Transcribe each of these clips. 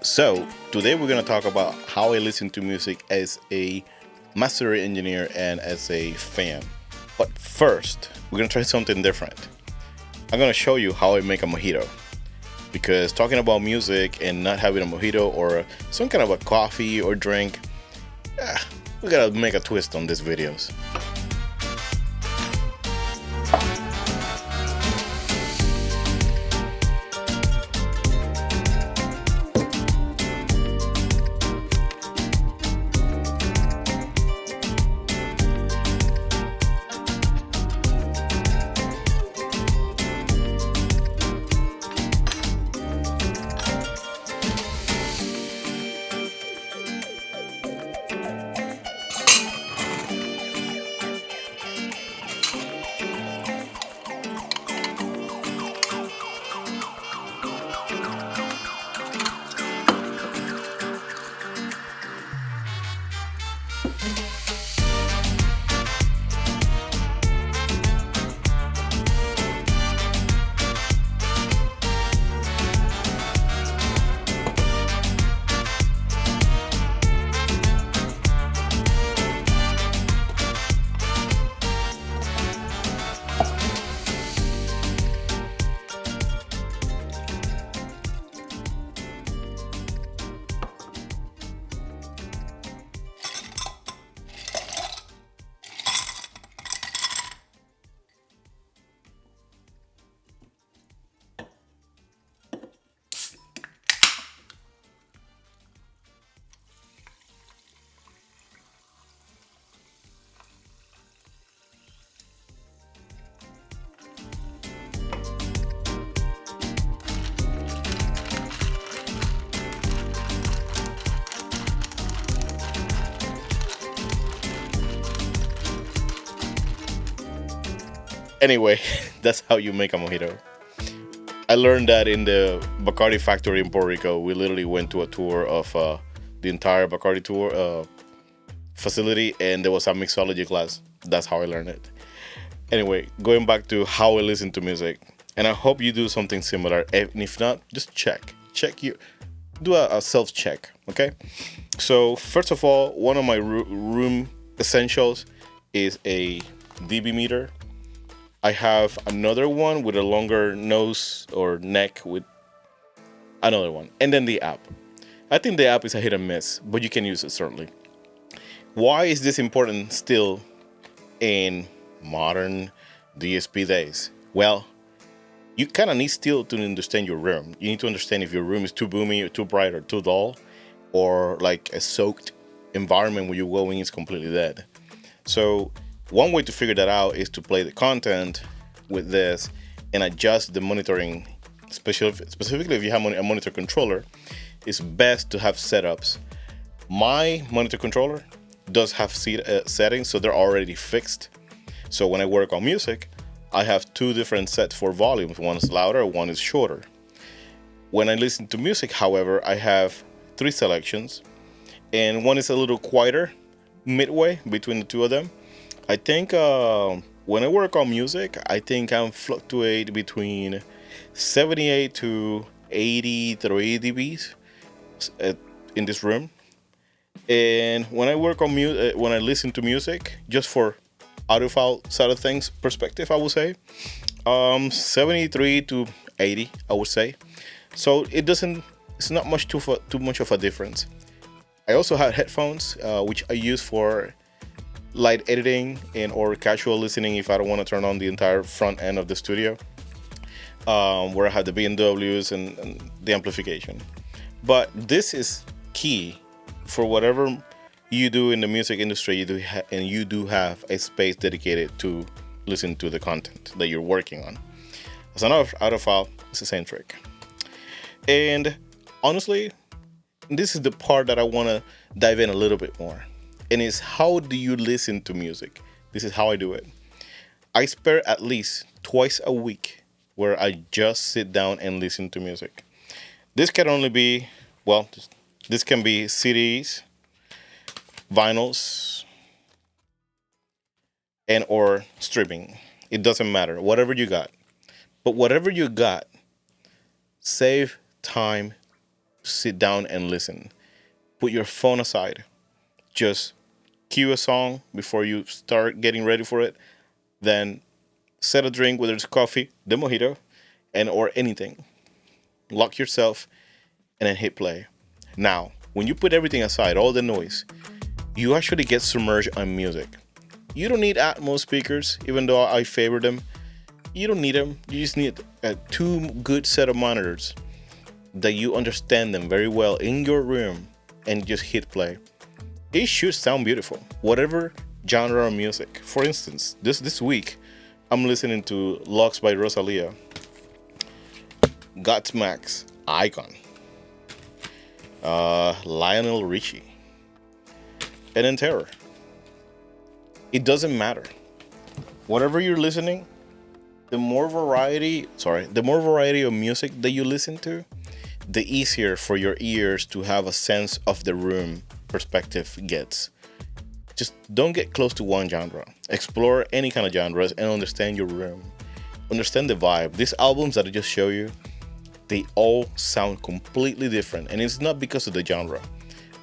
So, today we're going to talk about how I listen to music as a master engineer and as a fan. But first, we're going to try something different. I'm going to show you how I make a mojito. Because talking about music and not having a mojito or some kind of a coffee or drink, we got to make a twist on these videos. Anyway, that's how you make a mojito. I learned that in the Bacardi factory in Puerto Rico. We literally went to a tour of the entire Bacardi tour facility, and there was a mixology class. That's how I learned it. Anyway, going back to how I listen to music, and I hope you do something similar. And if not, just check you, do a self check. Okay. So first of all, one of my room essentials is a dB meter. I have another one with a longer nose or neck with another one, and then the app. I think the app is a hit and miss, but you can use it certainly. Why is this important still in modern DSP days? Well, you kind of need still to understand your room. You need to understand if your room is too boomy or too bright or too dull, or like a soaked environment where you're going is completely dead. So one way to figure that out is to play the content with this and adjust the monitoring. Specifically, if you have a monitor controller, it's best to have setups. My monitor controller does have settings, so they're already fixed. So when I work on music, I have two different sets for volumes. One is louder, one is shorter. When I listen to music, however, I have three selections, and one is a little quieter, midway between the two of them. I think when I work on music, I think I fluctuate between 78 to 83 dBs in this room. And when I work on music, when I listen to music, just for audiophile side of things perspective, I would say 73 to 80, I would say. So it's not much too much of a difference. I also have headphones, which I use for light editing and or casual listening if I don't want to turn on the entire front end of the studio, where I have the BMWs and the amplification. But this is key for whatever you do in the music industry. You do have a space dedicated to listen to the content that you're working on. As an audiophile, it's the same trick. And honestly, this is the part that I want to dive in a little bit more. And it's how do you listen to music? This is how I do it. I spare at least twice a week where I just sit down and listen to music. This can only be, well, this can be CDs, vinyls, and or streaming. It doesn't matter. Whatever you got. But whatever you got, save time sit down and listen. Put your phone aside. Just cue a song before you start getting ready for it. Then set a drink, whether it's coffee, the mojito, and or anything. Lock yourself and then hit play. Now, when you put everything aside, all the noise, you actually get submerged on music. You don't need Atmos speakers, even though I favor them. You don't need them. You just need a two good set of monitors that you understand them very well in your room and just hit play. It should sound beautiful, whatever genre of music. For instance, this week, I'm listening to Lux by Rosalia, Godsmack's Icon, Lionel Richie, and then Terror. It doesn't matter. Whatever you're listening, the more variety of music that you listen to, the easier for your ears to have a sense of the room perspective gets. Just don't get close to one genre. Explore any kind of genres and understand your room. Understand the vibe. These albums that I just show you, they all sound completely different. And it's not because of the genre,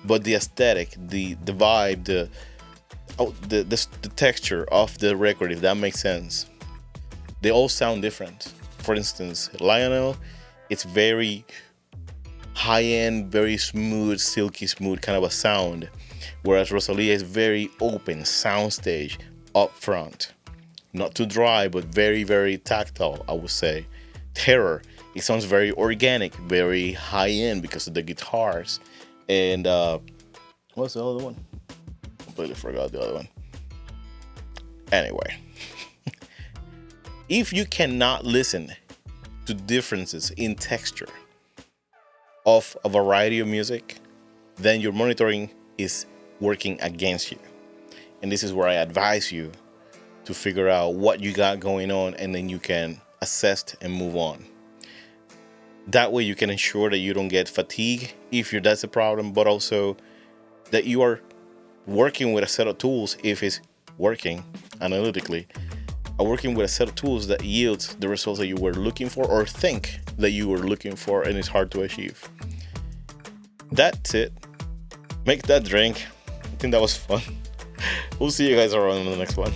but the aesthetic, the vibe, the texture of the record, if that makes sense. They all sound different. For instance, Lionel, it's very high-end, very smooth, silky smooth kind of a sound. Whereas Rosalia is very open, soundstage, up front. Not too dry, but very, very tactile, I would say. Terror, it sounds very organic, very high-end because of the guitars. And what's the other one? Completely forgot the other one. Anyway. If you cannot listen to differences in texture of a variety of music, then your monitoring is working against you. And this is where I advise you to figure out what you got going on, and then you can assess and move on. That way you can ensure that you don't get fatigue if that's a problem, but also that you are working with a set of tools, if it's working analytically, working with a set of tools that yields the results that you were looking for or think that you were looking for, and it's hard to achieve. That's it. Make that drink. I think that was fun. We'll see you guys around in the next one.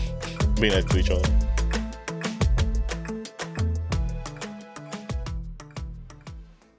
Be nice to each other.